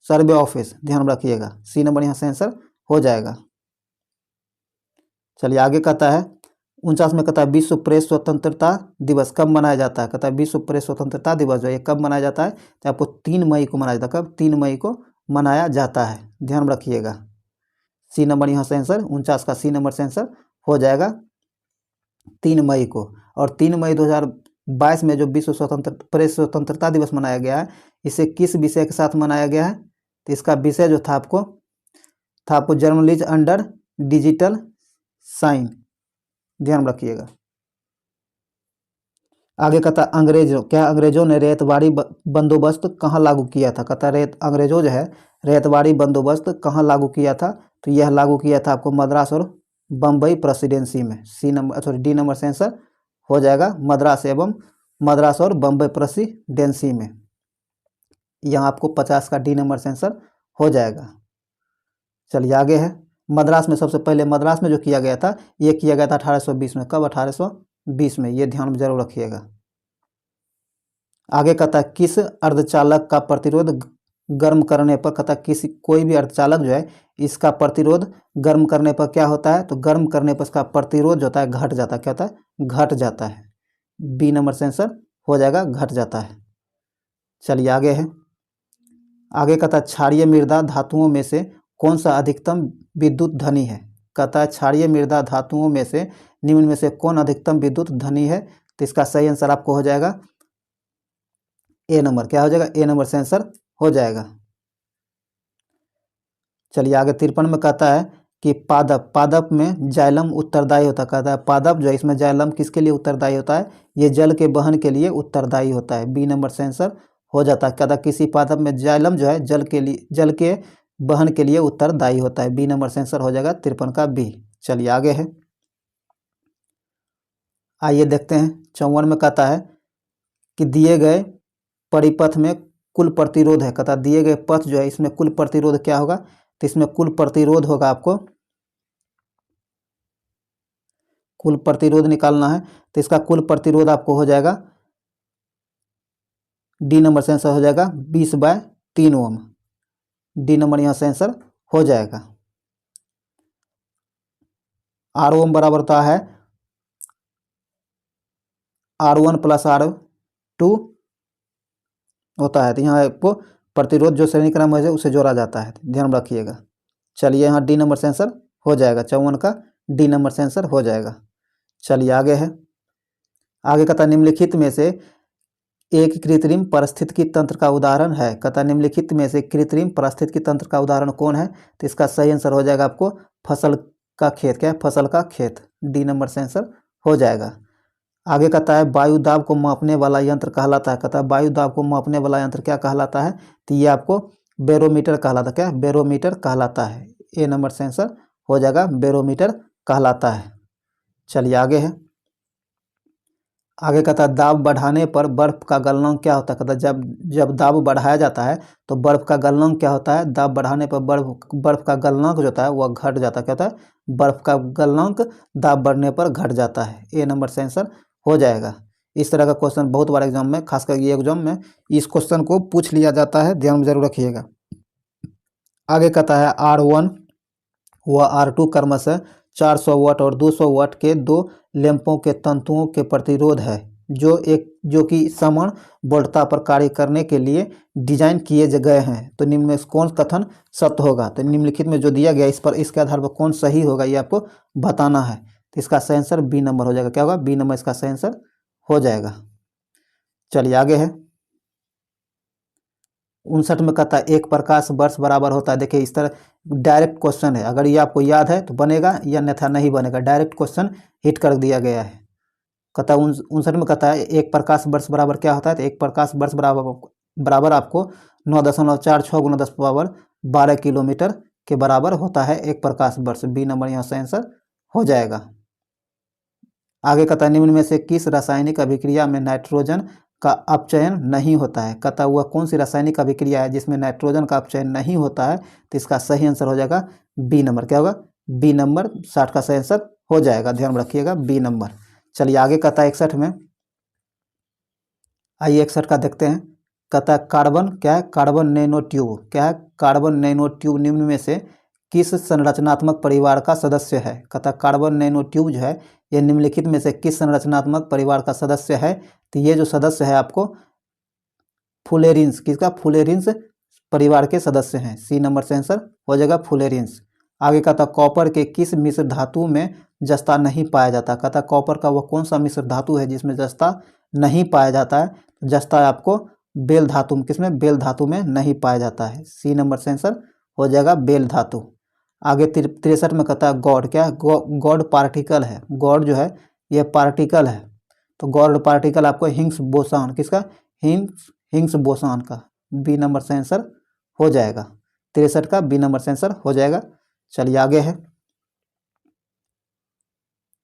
survey office. ध्यान रखिएगा। सी नंबर यहाँ से आंसर हो जाएगा। चलिए आगे कहता है 49 में कहता है विश्व प्रेस स्वतंत्रता दिवस कब मनाया जाता है? कहता है विश्व प्रेस स्वतंत्रता दिवस जो है कब मनाया जाता है? तो आपको 3 मई को मनाया जाता है। कब? 3 मई को मनाया जाता है। ध्यान रखिएगा। सी नंबर यहाँ से आंसर 49 का सी नंबर से आंसर हो जाएगा 3 मई को। और 3 मई 2022 में जो विश्व प्रेस स्वतंत्रता दिवस मनाया गया है, इसे किस विषय के साथ मनाया गया है? तो इसका विषय जो था आपको जर्नलिज्म अंडर डिजिटल साइन। ध्यान रखिएगा। आगे कहता अंग्रेजों ने रैयतवाड़ी बंदोबस्त कहाँ लागू किया था? कहता अंग्रेजों जो है रैयतवाड़ी बंदोबस्त कहाँ लागू किया था? तो यह लागू किया था आपको मद्रास और बम्बई प्रेसिडेंसी में। डी नंबर से आंसर हो जाएगा मद्रास और बम्बई प्रेसिडेंसी में। यहाँ आपको 50 का डी नंबर से आंसर हो जाएगा। चलिए आगे है। मद्रास में सबसे पहले मद्रास में जो किया गया था ये किया गया था 1820 में। कब? 1820 में। ये ध्यान में जरूर रखिएगा। आगे कहता है किस अर्धचालक का प्रतिरोध गर्म करने पर? कहता है कोई भी अर्धचालक जो है इसका प्रतिरोध गर्म करने पर क्या होता है? तो गर्म करने पर इसका प्रतिरोध जो होता है घट जाता है। क्या होता है? घट जाता है। बी नंबर से आंसर हो जाएगा घट जाता है। चलिए आगे है। आगे कहता है क्षारीय मृदा धातुओं में से कौन सा अधिकतम विद्युत धनी है? कहता है क्षारीय मृदा धातुओं में से निम्न में से कौन अधिकतम विद्युत धनी है? तो इसका सही आंसर आपको हो जाएगा ए नंबर। क्या हो जाएगा? ए नंबर से आंसर हो जाएगा। चलिए आगे 53 में कहता है कि पादप में जाइलम उत्तरदायी होता है। कहता है पादप जो है इसमें जाइलम किसके लिए उत्तरदायी होता है? ये जल के वहन के लिए उत्तरदायी होता है। बी नंबर से आंसर हो जाता है। कहता है किसी पादप में जाइलम जो है जल के वहन के लिए उत्तरदायी होता है। बी नंबर से आंसर हो जाएगा 53 का बी। चलिए आगे है। आइए देखते हैं 54 में कहता है कि दिए गए परिपथ में कुल प्रतिरोध है। कहता दिए गए पथ जो है इसमें कुल प्रतिरोध क्या होगा? तो इसमें कुल प्रतिरोध होगा आपको कुल प्रतिरोध निकालना है। तो इसका कुल प्रतिरोध आपको हो जाएगा डी नंबर से आंसर हो जाएगा 20/3 ओम। डी नंबर यहाँ से आंसर हो जाएगा। R ओम बराबर होता है R1 + R2 होता है। तो यहाँ आपको प्रतिरोध जो श्रेणी क्रम है उसे जोड़ा जाता है। ध्यान रखिएगा। चलिए यहाँ डी नंबर से आंसर हो जाएगा। 54 का डी नंबर से आंसर हो जाएगा। चलिए आगे है। आगे कहता निम्नलिखित में से एक कृत्रिम पारिस्थितिकी तंत्र का उदाहरण है। कहता निम्नलिखित में से कृत्रिम पारिस्थितिकी तंत्र का उदाहरण कौन है? तो इसका सही आंसर हो जाएगा आपको फसल का खेत। क्या है? फसल का खेत। डी नंबर से आंसर हो जाएगा। आगे कहता है वायु दाब को मापने वाला यंत्र कहलाता है। कहता है वायु दाब को मापने वाला यंत्र क्या कहलाता है? तो ये आपको बैरोमीटर कहलाता, क्या बैरोमीटर कहलाता है। ए नंबर से आंसर हो जाएगा बैरोमीटर कहलाता है। चलिए आगे है, आगे कहता है दाब बढ़ाने पर बर्फ का गलनांक क्या होता है। कहता है जब जब दाब बढ़ाया जाता है तो बर्फ का गलनांक क्या होता है। दाब बढ़ाने पर बर्फ का गलनांक जो होता है वह घट जाता है। क्या होता है, बर्फ का गलनांक दाब बढ़ने पर घट जाता है। ए नंबर से आंसर हो जाएगा। इस तरह का क्वेश्चन बहुत बार एग्जाम में, खासकर ये एग्जाम में इस क्वेश्चन को पूछ लिया जाता है, ध्यान में जरूर रखिएगा। आगे कहता है R1 व R2 क्रमशः 400 वाट और 200 वाट के दो लैंपों के तंतुओं के प्रतिरोध है जो कि समान वोल्टता पर कार्य करने के लिए डिजाइन किए गए हैं। तो निम्न में कौन कथन सत्य होगा। तो निम्नलिखित में जो दिया गया इस पर, इसके आधार पर कौन सही होगा ये आपको बताना है। तो इसका सही आंसर बी नंबर हो जाएगा। क्या होगा, बी नंबर इसका सही आंसर हो जाएगा। चलिए आगे है, 59 में कहता है एक प्रकाश वर्ष बराबर होता है। देखिए इस तरह डायरेक्ट क्वेश्चन है, अगर ये आपको याद है तो बनेगा या अन्यथा नहीं बनेगा। डायरेक्ट क्वेश्चन हिट कर दिया गया है। कहता है 59 में कहता है एक प्रकाश वर्ष बराबर क्या होता है। तो एक प्रकाश वर्ष बराबर आपको 9.46 गुना 10⁻12 किलोमीटर के बराबर होता है एक प्रकाश वर्ष। बी नंबर यहाँ से आंसर हो जाएगा। आगे कहता है निम्न में से किस रासायनिक अभिक्रिया में नाइट्रोजन का अपचयन नहीं होता है। कहता है वह कौन सी रासायनिक अभिक्रिया है जिसमें नाइट्रोजन का अपचयन नहीं होता है। तो इसका सही आंसर हो जाएगा बी नंबर। क्या होगा, बी नंबर 60 का सही आंसर हो जाएगा, ध्यान रखिएगा बी नंबर। चलिए आगे कहता है 61 में, आइए 61 का देखते हैं। कहता है कार्बन, क्या है, कार्बन नैनो ट्यूब। क्या है, कार्बन नैनो ट्यूब निम्न में से किस संरचनात्मक परिवार का सदस्य है। कहता है कार्बन नैनो ट्यूब जो है ये निम्नलिखित में से किस संरचनात्मक परिवार का सदस्य है। तो ये जो सदस्य है आपको फुलेरिन्स, किसका, फुलेरिन्स परिवार के सदस्य हैं। सी नंबर से आंसर हो जाएगा फुलेरिन्स। आगे कहता कॉपर के किस मिश्र धातु में जस्ता नहीं पाया जाता। कहता कॉपर का वह कौन सा मिश्र धातु है जिसमें जस्ता नहीं पाया जाता है। जस्ता आपको बेल धातु में, किसमें, बेल धातु में नहीं पाया जाता है। सी नंबर से आंसर हो जाएगा बेल धातु। आगे 63 में कहता है गॉड, क्या है, गॉड पार्टिकल है। गॉड जो है ये पार्टिकल है। तो गॉड पार्टिकल आपको हिग्स बोसॉन, किसका, हिग्स बोसॉन का। बी नंबर से आंसर हो जाएगा। 63 का बी नंबर से आंसर हो जाएगा। चलिए आगे है,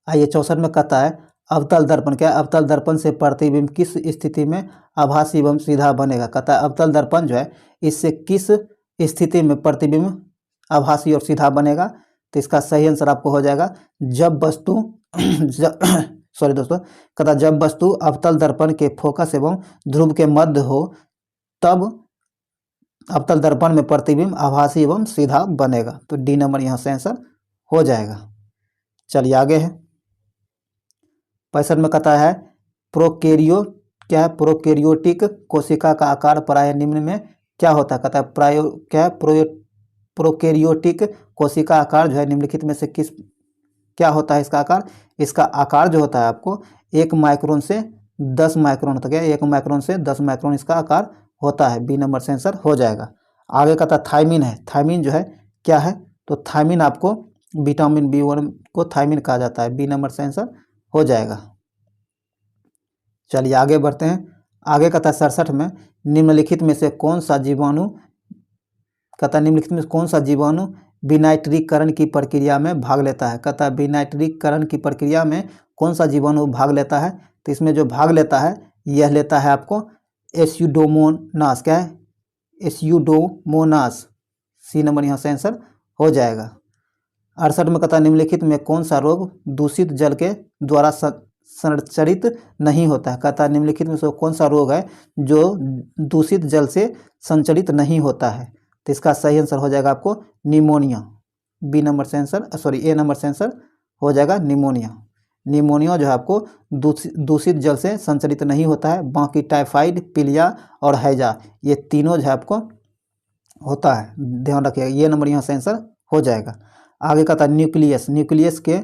आइए 64 में कहता है अवतल दर्पण, क्या है, अवतल दर्पण से प्रतिबिंब किस स्थिति में आभासी एवं सीधा बनेगा। कहता है अवतल दर्पण जो है इससे किस स्थिति में प्रतिबिंब आभासी और सीधा बनेगा। तो इसका सही आंसर आपको हो जाएगा जब वस्तु सॉरी दोस्तों, कहता जब वस्तु अवतल दर्पण के फोकस एवं ध्रुव के मध्य हो तब अवतल दर्पण में प्रतिबिंब आभासी एवं सीधा बनेगा। तो डी नंबर यहाँ से आंसर हो जाएगा। चलिए आगे है, 65 में कहता है प्रोकैरियो, क्या है, प्रोकैरियोटिक कोशिका का आकार प्राय निम्न में क्या होता है। कहता है क्या है, प्रोकैरियोटिक कोशिका आकार जो है निम्नलिखित में से किस, क्या होता है इसका आकार। इसका आकार जो होता है आपको 1 माइक्रोन से 10 माइक्रोन तक है। 1 माइक्रोन से 10 माइक्रोन इसका आकार होता है। बी नंबर से आंसर हो जाएगा। आगे कहता है थायमिन है। थायमिन जो है क्या है, तो थायमिन आपको विटामिन B1 को थायमिन कहा जाता है। बी नंबर से आंसर हो जाएगा। चलिए आगे बढ़ते हैं। आगे कहता है 67 में निम्नलिखित में से कौन सा जीवाणु, कहता है निम्नलिखित में कौन सा जीवाणु विनाइट्रीकरण की प्रक्रिया में भाग लेता है। कहता है विनाइट्रीकरण की प्रक्रिया में कौन सा जीवाणु भाग लेता है। तो इसमें जो भाग लेता है यह लेता है आपको एस्यूडोमोनास, क्या है, एस्यूडोमोनास। सी नंबर यहाँ से आंसर हो जाएगा। 68 में कहता है निम्नलिखित में कौन सा रोग दूषित जल के द्वारा संचरित नहीं होता है। कहता है निम्नलिखित में से कौन सा रोग है जो दूषित जल से संचरित नहीं होता है। तो इसका सही आंसर हो जाएगा आपको निमोनिया। बी नंबर से आंसर, सॉरी ए नंबर से आंसर हो जाएगा निमोनिया। निमोनिया जो है आपको दूषित जल से संचरित नहीं होता है। बाकी टाइफाइड, पीलिया और हैजा ये तीनों जो है आपको होता है, ध्यान रखिएगा। ये नंबर यहाँ से आंसर हो जाएगा। आगे कहता है न्यूक्लियस, न्यूक्लियस के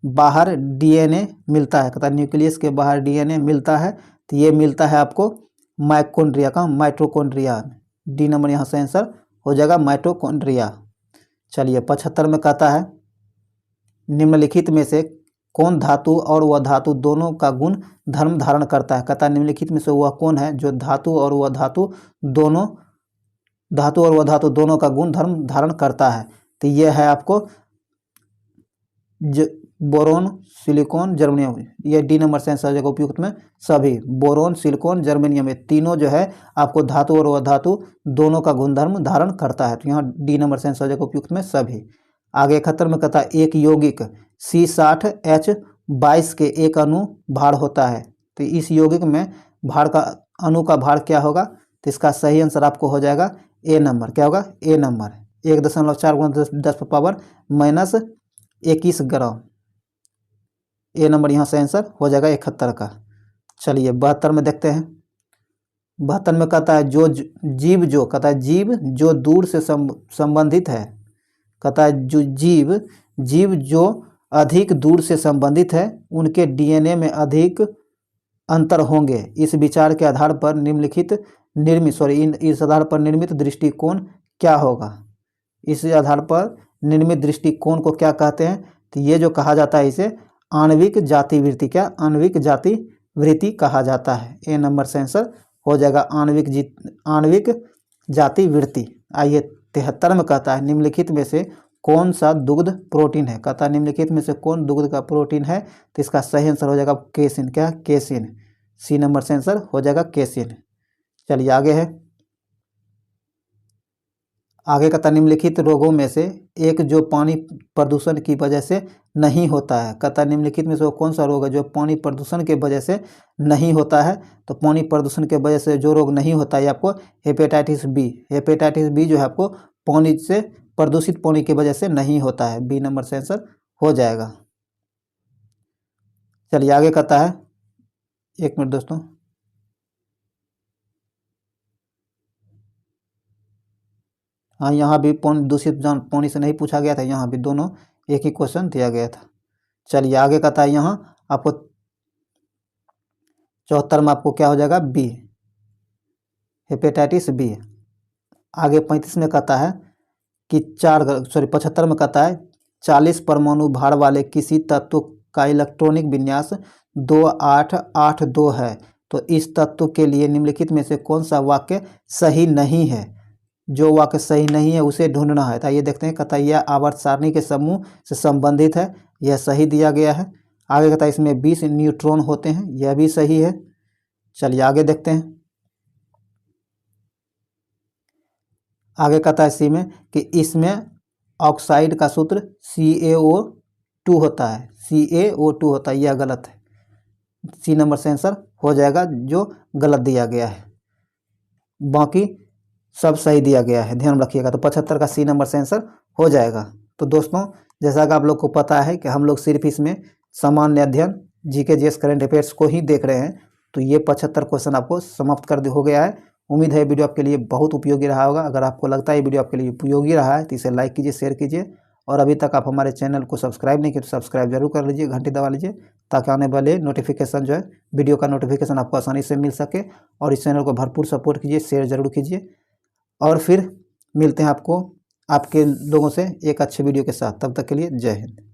बाहर डीएनए मिलता है। कहता है न्यूक्लियस के बाहर डीएनए मिलता है। तो ये मिलता है आपको माइटोकॉन्ड्रिया का, माइटोकॉन्ड्रिया। डी नंबर यहाँ से आंसर हो जाएगा माइटोकॉन्ड्रिया। चलिए 75 में कहता है निम्नलिखित में से कौन धातु और वह धातु दोनों का गुण धर्म धारण करता है। कहता है निम्नलिखित में से वह कौन है जो धातु और वह धातु दोनों धातु और अधातु दोनों का गुण धर्म धारण करता है। तो ये है आपको बोरोन, सिलिकॉन, जर्मेनियम, ये डी नंबर से आंसर जगह उपयुक्त में सभी। बोरोन, सिलिकॉन, जर्मेनियम ये तीनों जो है आपको धातु और अधातु दोनों का गुणधर्म धारण करता है। तो यहाँ डी नंबर से आंसर जगह उपयुक्त में सभी। आगे 71 में कहता है एक यौगिक C60H22 के एक अणु भार होता है। तो इस यौगिक में भार का अणु का भार क्या होगा? तो इसका सही आंसर आपको हो जाएगा ए नंबर। क्या होगा? ए नंबर 1.4 × 10⁻⁻21 ग्राम। ए नंबर यहाँ से आंसर हो जाएगा 71 का। चलिए 72 में देखते हैं। 72 में कहता है जीव जो दूर से संबंधित है, कहता है जो जीव जो अधिक दूर से संबंधित है उनके डीएनए में अधिक अंतर होंगे। इस विचार के आधार पर इस आधार पर निर्मित दृष्टिकोण क्या होगा? इस आधार पर निर्मित दृष्टिकोण को क्या कहते हैं? तो ये जो कहा जाता है इसे आणविक जातिवृत्ति। क्या? आणविक जातिवृत्ति कहा जाता है। ए नंबर से आंसर हो जाएगा आणविक जातिवृत्ति। आइए 73 में कहता है निम्नलिखित में से कौन सा दुग्ध प्रोटीन है? कहता है निम्नलिखित में से कौन दुग्ध का प्रोटीन है? तो इसका सही आंसर हो जाएगा केसिन। क्या? केसिन। सी नंबर से आंसर हो जाएगा केसिन। चलिए आगे है। आगे कहता निम्नलिखित रोगों में से एक जो पानी प्रदूषण की वजह से नहीं होता है। कहता निम्नलिखित में से वो कौन सा रोग है जो पानी प्रदूषण के वजह से नहीं होता है? तो पानी प्रदूषण के वजह से जो रोग नहीं होता है आपको हेपेटाइटिस बी। हेपेटाइटिस बी जो है आपको पानी से प्रदूषित पानी की वजह से नहीं होता है। बी नंबर से आंसर हो जाएगा। चलिए आगे कहता है, एक मिनट दोस्तों, हाँ यहाँ भी दूषित पानी से नहीं पूछा गया था, यहाँ भी दोनों एक ही क्वेश्चन दिया गया था। चलिए आगे कहता है यहाँ आपको 74 में आपको क्या हो जाएगा? B, hepatitis B. आगे 35 में कहता है कि 75 में कहता है 40 परमाणु भार वाले किसी तत्व का इलेक्ट्रॉनिक विन्यास 2882 है। तो इस तत्व के लिए निम्नलिखित में से कौन सा वाक्य सही नहीं है? जो वाक्य सही नहीं है उसे ढूंढना है। तो ये देखते हैं। कहता है यह आवर्त सारणी के समूह से संबंधित है, यह सही दिया गया है। आगे कहता है इसमें 20 न्यूट्रॉन होते हैं, यह भी सही है। चलिए आगे देखते हैं। आगे कहता है सी में कि इसमें ऑक्साइड का सूत्र CaO2 होता है। CaO2 होता है, यह गलत है। सी नंबर से आंसर हो जाएगा जो गलत दिया गया है, बाकी सब सही दिया गया है, ध्यान रखिएगा। तो 75 का सी नंबर से आंसर हो जाएगा। तो दोस्तों जैसा कि आप लोग को पता है कि हम लोग सिर्फ इसमें सामान्य अध्ययन जीके जीएस करंट अफेयर्स को ही देख रहे हैं। तो ये 75 क्वेश्चन आपको समाप्त कर हो गया है। उम्मीद है वीडियो आपके लिए बहुत उपयोगी रहा होगा। अगर आपको लगता है ये वीडियो आपके लिए उपयोगी रहा है तो इसे लाइक कीजिए, शेयर कीजिए, और अभी तक आप हमारे चैनल को सब्सक्राइब नहीं किए तो सब्सक्राइब जरूर कर लीजिए, घंटी दबा लीजिए, ताकि आने वाले नोटिफिकेशन जो है वीडियो का नोटिफिकेशन आपको आसानी से मिल सके। और इस चैनल को भरपूर सपोर्ट कीजिए, शेयर जरूर कीजिए, और फिर मिलते हैं आपको आपके लोगों से एक अच्छे वीडियो के साथ। तब तक के लिए जय हिंद।